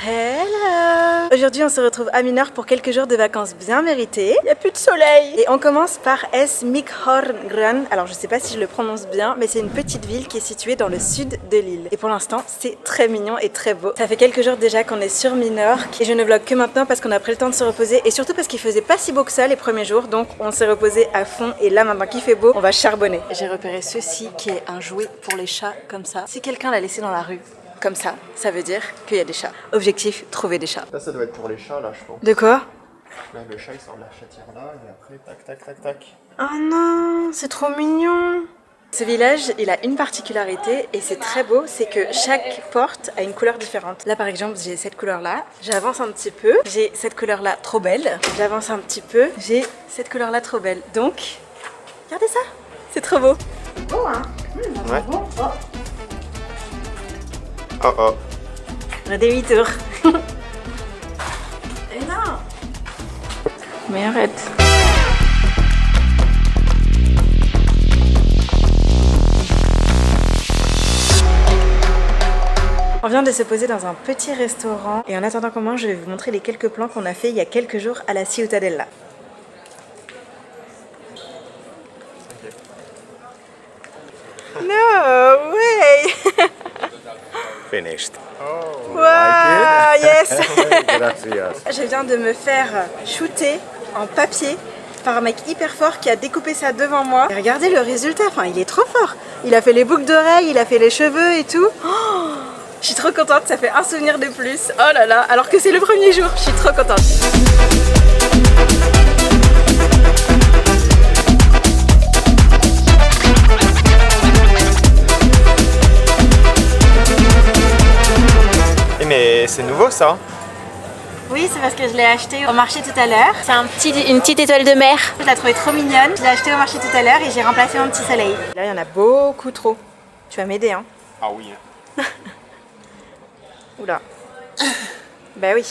Hello! Aujourd'hui on se retrouve à Mineur pour quelques jours de vacances bien méritées. Il n'y a plus de soleil! Et on commence par Smikholmgrön. Alors je sais pas si je le prononce bien, mais c'est une petite ville qui est située dans le sud de l'île. Et pour l'instant c'est très mignon et très beau. Ça fait quelques jours déjà qu'on est sur Minorque et je ne vlog que maintenant parce qu'on a pris le temps de se reposer et surtout parce qu'il faisait pas si beau que ça les premiers jours, donc on s'est reposé à fond et là maintenant qu'il fait beau, on va charbonner. J'ai repéré ceci qui est un jouet pour les chats comme ça. Si quelqu'un l'a laissé dans la rue, comme ça veut dire qu'il y a des chats. Objectif, trouver des chats. Ça doit être pour les chats là, je pense. De quoi? Là, le chat il sort de la chatière là et après tac tac tac tac. Oh non, c'est trop mignon. Ce village, il a une particularité et c'est très beau, c'est que chaque porte a une couleur différente. Là par exemple, j'ai cette couleur là, j'avance un petit peu, j'ai cette couleur là trop belle, j'avance un petit peu, j'ai cette couleur là trop belle. Donc, regardez ça, c'est trop beau. Bon hein, Ouais. bon. Oh. Oh oh. Un demi-tour. Et non. Mais arrête. On vient de se poser dans un petit restaurant et en attendant qu'on mange, je vais vous montrer les quelques plans qu'on a fait il y a quelques jours à la Ciutadella. No way. Finished. Oh. Wow, yes. Gracias. Je viens de me faire shooter en papier par un mec hyper fort qui a découpé ça devant moi. Et regardez le résultat, enfin il est trop fort. Il a fait les boucles d'oreilles, il a fait les cheveux et tout. Oh, je suis trop contente, ça fait un souvenir de plus. Oh là là, alors que c'est le premier jour, je suis trop contente. Mais c'est nouveau ça? Oui, c'est parce que je l'ai acheté au marché tout à l'heure. C'est une petite étoile de mer. Je la trouvais trop mignonne. Je l'ai acheté au marché tout à l'heure et j'ai remplacé mon petit soleil. Là, il y en a beaucoup trop. Tu vas m'aider, hein? Ah oui. Oula. Bah oui.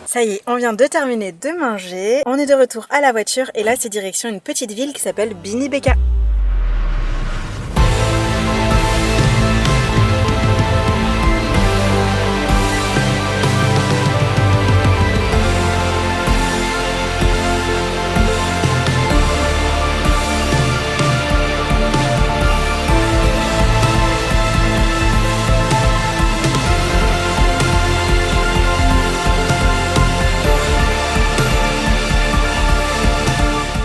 Ça y est, on vient de terminer de manger. On est de retour à la voiture et là, c'est direction une petite ville qui s'appelle Bini Beka.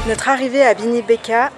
Notre arrivée à Bini Beka,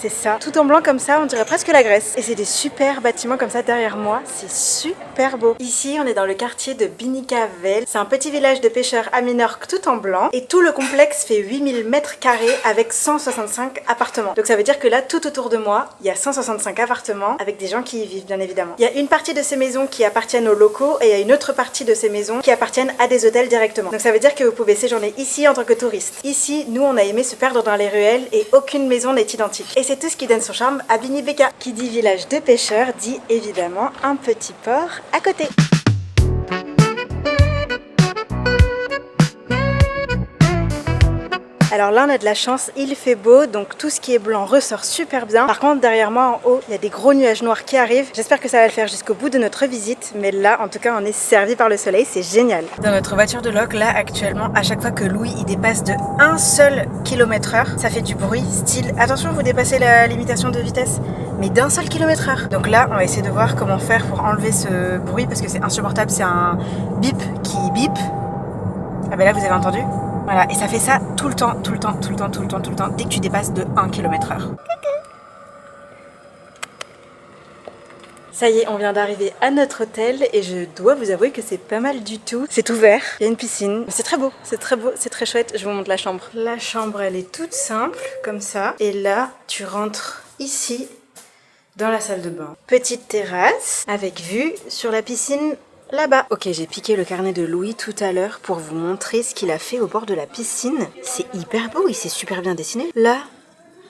c'est ça. Tout en blanc comme ça, on dirait presque la Grèce. Et c'est des super bâtiments comme ça derrière moi. C'est super beau. Ici, on est dans le quartier de Binikavel. C'est un petit village de pêcheurs à Minorque tout en blanc. Et tout le complexe fait 8000 mètres carrés avec 165 appartements. Donc ça veut dire que là, tout autour de moi, il y a 165 appartements avec des gens qui y vivent, bien évidemment. Il y a une partie de ces maisons qui appartiennent aux locaux et il y a une autre partie de ces maisons qui appartiennent à des hôtels directement. Donc ça veut dire que vous pouvez séjourner ici en tant que touriste. Ici, nous, on a aimé se perdre dans les ruelles et aucune maison n'est identique. Et c'est tout ce qui donne son charme à Bini Beka. Qui dit village de pêcheurs dit évidemment un petit port à côté. Alors là on a de la chance, il fait beau, donc tout ce qui est blanc ressort super bien. Par contre derrière moi en haut, il y a des gros nuages noirs qui arrivent. J'espère que ça va le faire jusqu'au bout de notre visite, mais là en tout cas on est servi par le soleil, c'est génial. Dans notre voiture de loc, là actuellement, à chaque fois que Louis il dépasse de 1 seul km/h, ça fait du bruit, style attention vous dépassez la limitation de vitesse, mais d'1 seul km/h. Donc là on va essayer de voir comment faire pour enlever ce bruit parce que c'est insupportable, c'est un bip qui bip. Ah ben là vous avez entendu? Voilà, et ça fait ça tout le temps, tout le temps, tout le temps, tout le temps, tout le temps, dès que tu dépasses de 1 km/h. Ça y est, on vient d'arriver à notre hôtel et je dois vous avouer que c'est pas mal du tout. C'est ouvert, il y a une piscine, c'est très beau, c'est très beau, c'est très chouette. Je vous montre la chambre. La chambre, elle est toute simple, comme ça. Et là, tu rentres ici, dans la salle de bain. Petite terrasse, avec vue sur la piscine là-bas. Ok, j'ai piqué le carnet de Louis tout à l'heure pour vous montrer ce qu'il a fait au bord de la piscine. C'est hyper beau, il s'est super bien dessiné. Là,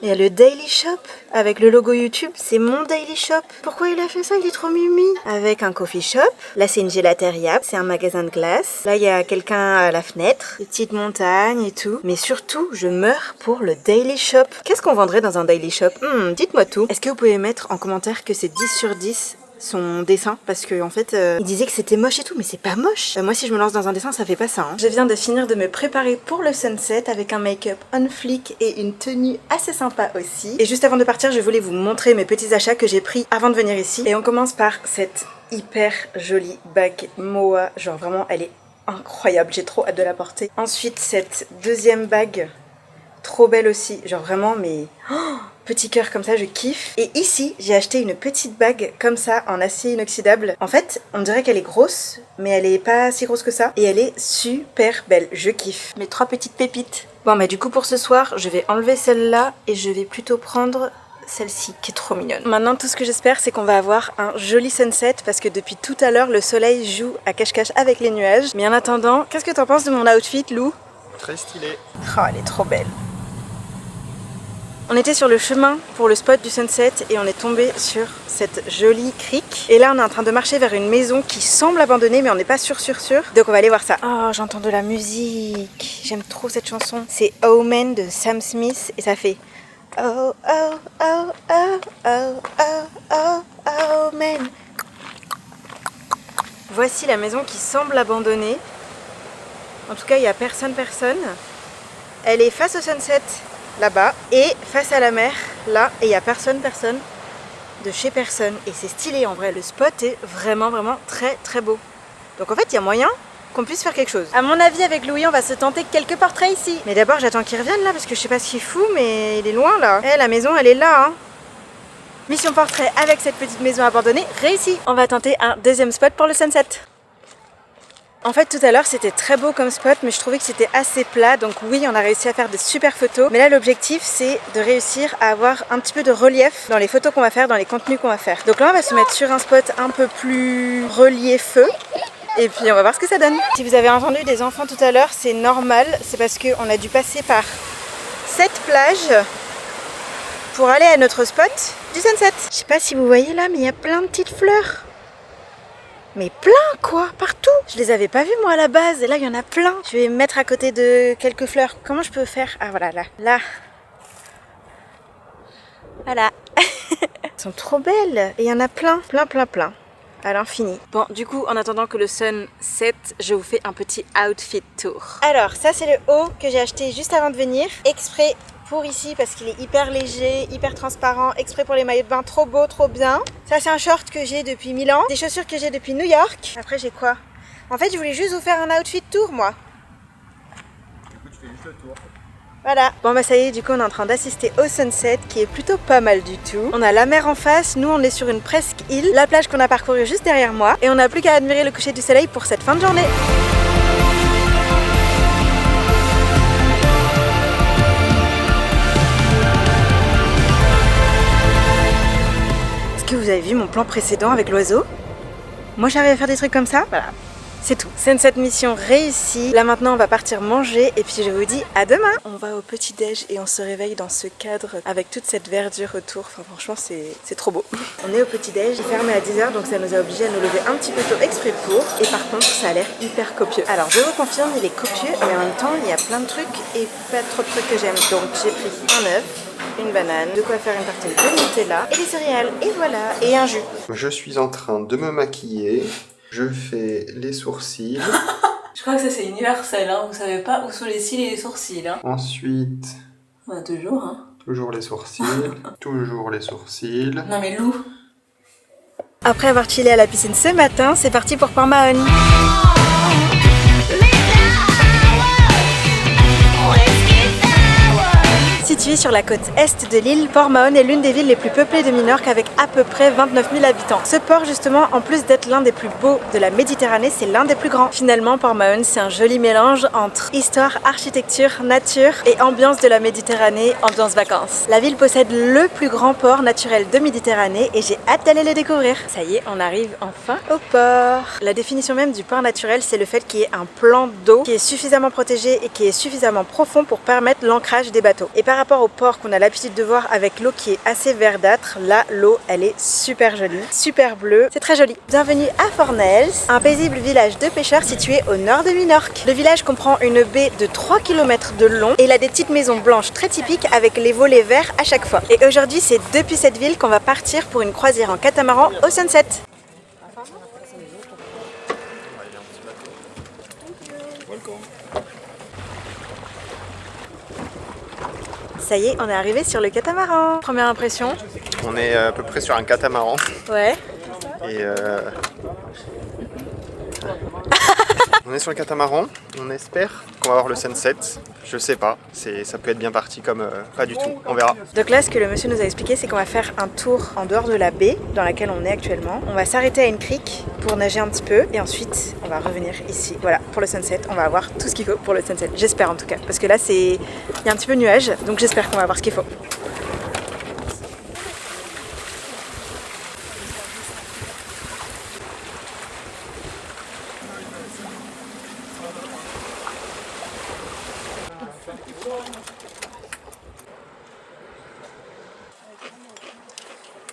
il y a le Daily Shop avec le logo YouTube, c'est mon Daily Shop. Pourquoi il a fait ça? Il est trop mimi. Avec un coffee shop. Là, c'est une gelateria, c'est un magasin de glace. Là, il y a quelqu'un à la fenêtre, des petites montagnes et tout. Mais surtout, je meurs pour le Daily Shop. Qu'est-ce qu'on vendrait dans un Daily Shop? Dites-moi tout. Est-ce que vous pouvez mettre en commentaire que c'est 10 sur 10 son dessin parce que en fait il disait que c'était moche et tout, mais c'est pas moche. Moi si je me lance dans un dessin ça fait pas ça hein. Je viens de finir de me préparer pour le sunset avec un make-up on fleek et une tenue assez sympa aussi. Et juste avant de partir je voulais vous montrer mes petits achats que j'ai pris avant de venir ici. Et on commence par cette hyper jolie bague Moa, genre vraiment elle est incroyable, j'ai trop hâte de la porter. Ensuite cette deuxième bague, trop belle aussi, genre vraiment mais petit cœur comme ça, je kiffe. Et ici j'ai acheté une petite bague comme ça en acier inoxydable. En fait on dirait qu'elle est grosse mais elle est pas si grosse que ça et elle est super belle, je kiffe. Mes 3 petites pépites. Bon bah du coup pour ce soir je vais enlever celle-là et je vais plutôt prendre celle-ci qui est trop mignonne. Maintenant tout ce que j'espère c'est qu'on va avoir un joli sunset parce que depuis tout à l'heure le soleil joue à cache-cache avec les nuages. Mais en attendant, qu'est-ce que t'en penses de mon outfit Lou? Très stylé. Oh elle est trop belle. On était sur le chemin pour le spot du sunset et on est tombé sur cette jolie crique. Et là on est en train de marcher vers une maison qui semble abandonnée mais on n'est pas sûr. Donc on va aller voir ça. Oh j'entends de la musique. J'aime trop cette chanson. C'est Omen de Sam Smith et ça fait oh oh oh oh oh oh oh Omen. Voici la maison qui semble abandonnée. En tout cas il n'y a personne. Elle est face au sunset là-bas et face à la mer là et il n'y a personne de chez personne et c'est stylé en vrai, le spot est vraiment très beau. Donc en fait il y a moyen qu'on puisse faire quelque chose. À mon avis avec Louis on va se tenter quelques portraits ici. Mais d'abord j'attends qu'il revienne là parce que je sais pas ce qu'il fout mais il est loin là. Eh la maison elle est là hein. Mission portrait avec cette petite maison abandonnée réussie. On va tenter un deuxième spot pour le sunset. En fait tout à l'heure c'était très beau comme spot mais je trouvais que c'était assez plat donc oui on a réussi à faire de super photos mais là l'objectif c'est de réussir à avoir un petit peu de relief dans les photos qu'on va faire, dans les contenus qu'on va faire. Donc là on va se mettre sur un spot un peu plus reliefeux et puis on va voir ce que ça donne. Si vous avez entendu des enfants tout à l'heure c'est normal, c'est parce qu'on a dû passer par cette plage pour aller à notre spot du sunset. Je sais pas si vous voyez là mais il y a plein de petites fleurs. Mais plein quoi, partout. Je les avais pas vues moi à la base et là il y en a plein. Je vais me mettre à côté de quelques fleurs. Comment je peux faire? Ah voilà, là. Voilà. Elles sont trop belles. Et il y en a plein. À l'infini. Bon, du coup, en attendant que le sun set, je vous fais un petit outfit tour. Alors, ça c'est le haut que j'ai acheté juste avant de venir. Exprès pour ici parce qu'il est hyper léger, hyper transparent, exprès pour les maillots de bain, trop beau, trop bien. Ça c'est un short que j'ai depuis Milan, des chaussures que j'ai depuis New York. Après j'ai quoi? En fait je voulais juste vous faire un outfit tour moi. Du coup tu fais juste le tour. Voilà. Bon bah ça y est, du coup on est en train d'assister au sunset qui est plutôt pas mal du tout. On a la mer en face, nous on est sur une presque île, la plage qu'on a parcourue juste derrière moi et on n'a plus qu'à admirer le coucher du soleil pour cette fin de journée. Vous avez vu mon plan précédent avec l'oiseau? Moi j'arrive à faire des trucs comme ça. Voilà, c'est tout. Sunset mission réussie. Là maintenant on va partir manger et puis je vous dis à demain. On va au petit déj et on se réveille dans ce cadre avec toute cette verdure autour. Enfin franchement c'est trop beau. On est au petit déj, il est fermé à 10h donc ça nous a obligés à nous lever un petit peu tôt exprès pour. Et par contre ça a l'air hyper copieux. Alors je vous confirme il est copieux mais en même temps il y a plein de trucs et pas trop de trucs que j'aime. Donc j'ai pris un œuf, une banane, de quoi faire une tartine de Nutella et des céréales et voilà, et un jus. Je suis en train de me maquiller, je fais les sourcils. Je crois que ça c'est universel, hein. Vous savez pas où sont les cils et les sourcils. Hein. Ensuite, On a toujours, hein. toujours les sourcils, toujours les sourcils. Non mais Lou. Après avoir chillé à la piscine ce matin, c'est parti pour Port Mahon. Situé sur la côte est de l'île, Port Mahon est l'une des villes les plus peuplées de Minorque avec à peu près 29 000 habitants. Ce port justement, en plus d'être l'un des plus beaux de la Méditerranée, c'est l'un des plus grands. Finalement, Port Mahon, c'est un joli mélange entre histoire, architecture, nature et ambiance de la Méditerranée, ambiance vacances. La ville possède le plus grand port naturel de Méditerranée et j'ai hâte d'aller le découvrir. Ça y est, on arrive enfin au port. La définition même du port naturel, c'est le fait qu'il y ait un plan d'eau qui est suffisamment protégé et qui est suffisamment profond pour permettre l'ancrage des bateaux. Et par rapport au port qu'on a l'habitude de voir avec l'eau qui est assez verdâtre, là l'eau elle est super jolie, super bleue, c'est très joli. Bienvenue à Fornells, un paisible village de pêcheurs situé au nord de Minorque. Le village comprend une baie de 3 km de long et il a des petites maisons blanches très typiques avec les volets verts à chaque fois. Et aujourd'hui c'est depuis cette ville qu'on va partir pour une croisière en catamaran au sunset. Ça y est, on est arrivé sur le catamaran. Première impression? On est à peu près sur un catamaran. Ouais. Et on est sur le catamaran. On espère qu'on va voir le sunset. Je sais pas. Ça peut être bien parti comme pas du tout. On verra. Donc là, ce que le monsieur nous a expliqué, c'est qu'on va faire un tour en dehors de la baie dans laquelle on est actuellement. On va s'arrêter à une crique pour nager un petit peu et ensuite on va revenir ici. Voilà, pour le sunset, on va avoir tout ce qu'il faut pour le sunset. J'espère en tout cas, parce que là, il y a un petit peu de nuages, donc j'espère qu'on va avoir ce qu'il faut.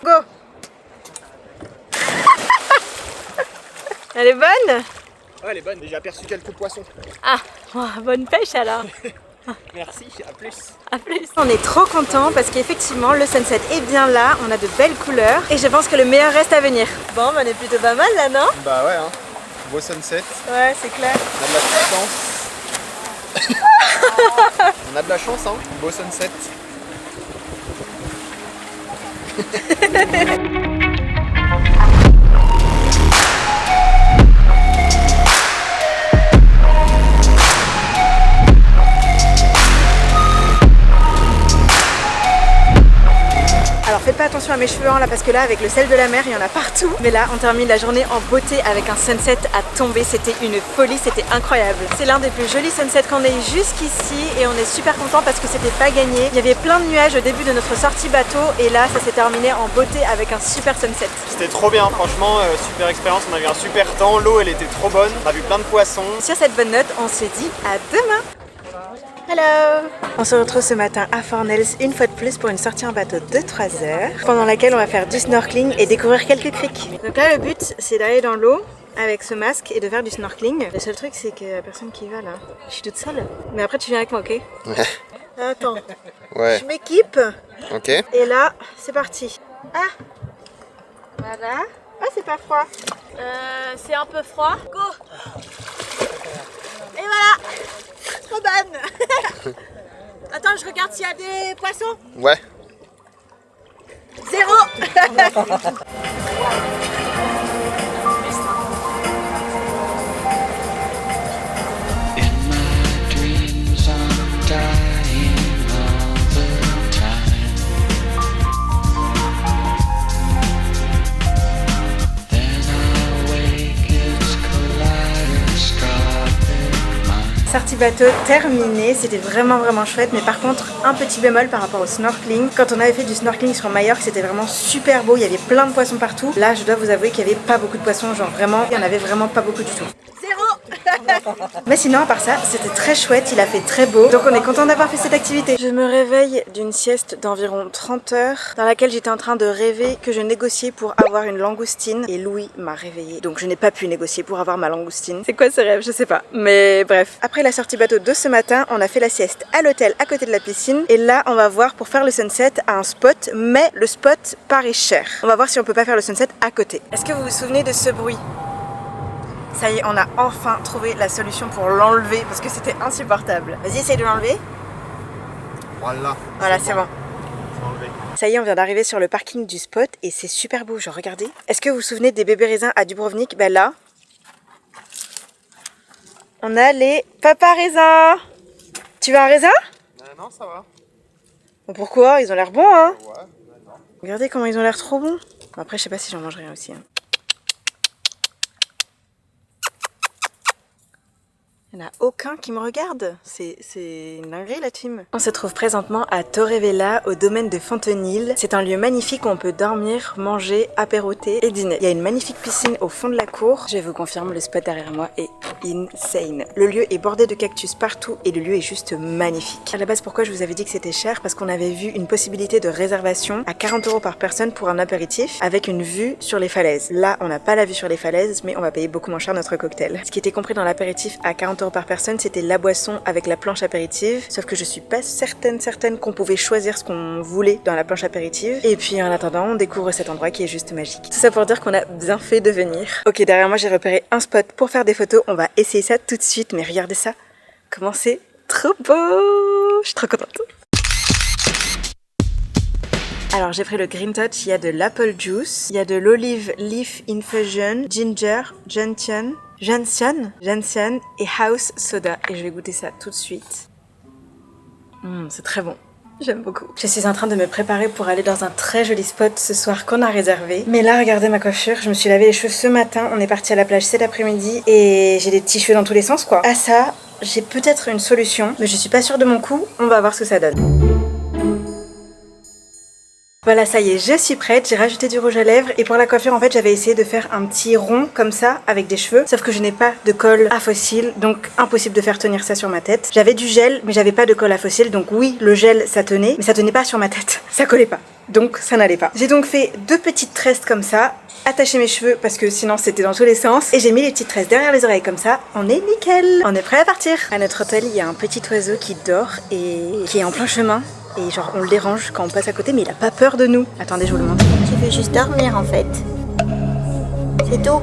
Go! Elle est bonne? Ouais, elle est bonne. J'ai aperçu quelques poissons. Ah, bonne pêche alors. Merci, à plus. À plus. On est trop contents parce qu'effectivement le sunset est bien là, on a de belles couleurs et je pense que le meilleur reste à venir. Bon, on est plutôt pas mal là, non? Bah ouais, hein. Beau sunset. Ouais, c'est clair. On a de la puissance. On a de la chance, hein. Beau sunset. Alors faites pas attention à mes cheveux là parce que là avec le sel de la mer il y en a partout. Mais là on termine la journée en beauté avec un sunset à tomber, c'était une folie, c'était incroyable. C'est l'un des plus jolis sunsets qu'on ait eu jusqu'ici et on est super content parce que c'était pas gagné. Il y avait plein de nuages au début de notre sortie bateau et là ça s'est terminé en beauté avec un super sunset. C'était trop bien, franchement, super expérience, on a eu un super temps, l'eau elle était trop bonne, on a vu plein de poissons. Sur cette bonne note, on se dit à demain. Hello! On se retrouve ce matin à Fornells une fois de plus pour une sortie en bateau de 3 heures pendant laquelle on va faire du snorkeling et découvrir quelques criques. Donc là le but c'est d'aller dans l'eau avec ce masque et de faire du snorkeling. Le seul truc c'est qu'il y a personne qui va là. Je suis toute seule. Mais après tu viens avec moi, ok? Ouais. Attends. Ouais. Je m'équipe. Ok. Et là c'est parti. Ah! Voilà. Ah c'est pas froid. C'est un peu froid. Go! Et voilà! Trop bonne. Attends, je regarde s'il y a des poissons. Ouais. 0. Sortie bateau terminée, c'était vraiment chouette, mais par contre un petit bémol par rapport au snorkeling. Quand on avait fait du snorkeling sur Majorque, c'était vraiment super beau, il y avait plein de poissons partout. Là je dois vous avouer qu'il n'y avait pas beaucoup de poissons, genre vraiment, il n'y en avait vraiment pas beaucoup du tout. 0. Mais sinon à part ça, c'était très chouette, il a fait très beau, donc on est content d'avoir fait cette activité. Je me réveille d'une sieste d'environ 30 heures, dans laquelle j'étais en train de rêver que je négociais pour avoir une langoustine, et Louis m'a réveillée, donc je n'ai pas pu négocier pour avoir ma langoustine. C'est quoi ce rêve? Je sais pas, mais bref. Après la sortie bateau de ce matin, on a fait la sieste à l'hôtel à côté de la piscine, et là on va voir pour faire le sunset à un spot, mais le spot paraît cher. On va voir si on peut pas faire le sunset à côté. Est-ce que vous vous souvenez de ce bruit? Ça y est, on a enfin trouvé la solution pour l'enlever parce que c'était insupportable. Vas-y, essaye de l'enlever. Voilà. Voilà, c'est bon. C'est enlevé. Ça y est, on vient d'arriver sur le parking du spot et c'est super beau, genre regardez. Est-ce que vous vous souvenez des bébés raisins à Dubrovnik? Ben là, on a les papas raisins. Tu veux un raisin? Non, ça va. Bon, pourquoi? Ils ont l'air bons, hein? Ouais, d'accord. Regardez comment ils ont l'air trop bons. Bon, après, je sais pas si j'en mangerai aussi. Hein. Il n'y en a aucun qui me regarde, c'est une dinguerie la team. On se trouve présentement à Torrevella, au domaine de Fontenil. C'est un lieu magnifique où on peut dormir, manger, apéroter et dîner. Il y a une magnifique piscine au fond de la cour. Je vous confirme, le spot derrière moi est insane. Le lieu est bordé de cactus partout et le lieu est juste magnifique. À la base, pourquoi je vous avais dit que c'était cher? Parce qu'on avait vu une possibilité de réservation à 40 € par personne pour un apéritif avec une vue sur les falaises. Là, on n'a pas la vue sur les falaises, mais on va payer beaucoup moins cher notre cocktail. Ce qui était compris dans l'apéritif à 40 50 € par personne, c'était la boisson avec la planche apéritive. Sauf que je suis pas certaine qu'on pouvait choisir ce qu'on voulait dans la planche apéritive. Et puis en attendant, on découvre cet endroit qui est juste magique. Tout ça pour dire qu'on a bien fait de venir. Ok, derrière moi j'ai repéré un spot pour faire des photos. On va essayer ça tout de suite, mais regardez ça. Comment c'est trop beau! Je suis trop contente. Alors j'ai pris le Green Touch, il y a de l'apple juice, il y a de l'olive leaf infusion, ginger, gentian et house soda. Et je vais goûter ça tout de suite. C'est très bon. J'aime beaucoup. Je suis en train de me préparer pour aller dans un très joli spot ce soir qu'on a réservé. Mais là, regardez ma coiffure. Je me suis lavé les cheveux ce matin. On est parti à la plage cet après-midi et j'ai des petits cheveux dans tous les sens, quoi. À ça, j'ai peut-être une solution, mais je suis pas sûre de mon coup. On va voir ce que ça donne. Voilà, ça y est, je suis prête, j'ai rajouté du rouge à lèvres et pour la coiffure en fait j'avais essayé de faire un petit rond comme ça avec des cheveux, sauf que je n'ai pas de colle à fossile, donc impossible de faire tenir ça sur ma tête. J'avais du gel mais j'avais pas de colle à fossile, donc oui le gel ça tenait, mais ça tenait pas sur ma tête, ça collait pas, donc ça n'allait pas. J'ai donc fait 2 petites tresses comme ça, attaché mes cheveux parce que sinon c'était dans tous les sens et j'ai mis les petites tresses derrière les oreilles comme ça, on est nickel, on est prêt à partir. À notre hôtel il y a un petit oiseau qui dort et qui est en plein chemin. Et genre on le dérange quand on passe à côté mais il a pas peur de nous. Attendez, je vous le montre. Tu veux juste dormir en fait. C'est tout.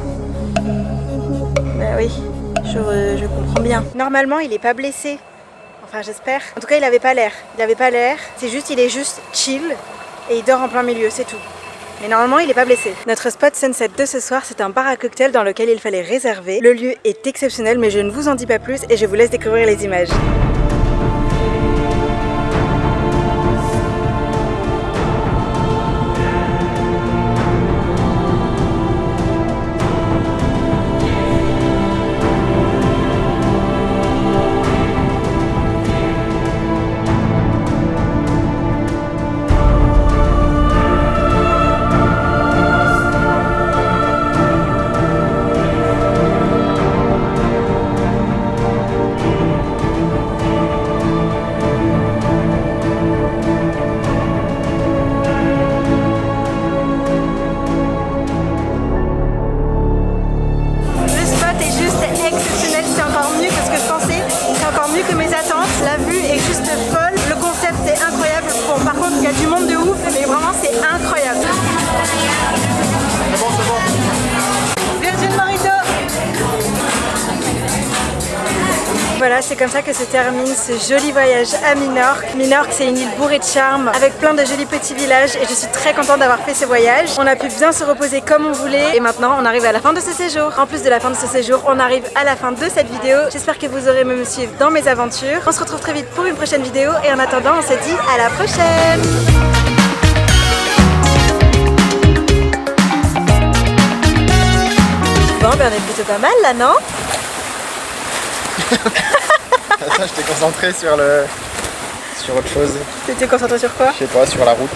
Bah oui, je comprends bien. Normalement il est pas blessé. Enfin j'espère. En tout cas il avait pas l'air. C'est juste, il est juste chill et il dort en plein milieu, c'est tout. Mais normalement il est pas blessé. Notre spot sunset de ce soir, c'est un bar à cocktail dans lequel il fallait réserver. Le lieu est exceptionnel mais je ne vous en dis pas plus et je vous laisse découvrir les images. Voilà, c'est comme ça que se termine ce joli voyage à Minorque. Minorque, c'est une île bourrée de charme, avec plein de jolis petits villages et je suis très contente d'avoir fait ce voyage. On a pu bien se reposer comme on voulait et maintenant on arrive à la fin de ce séjour. En plus de la fin de ce séjour, on arrive à la fin de cette vidéo. J'espère que vous aurez aimé me suivre dans mes aventures. On se retrouve très vite pour une prochaine vidéo et en attendant, on se dit à la prochaine. Bon, ben on est plutôt pas mal là, non? Ça, j'étais concentré sur autre chose. T'étais concentré sur quoi? Je sais pas, sur la route.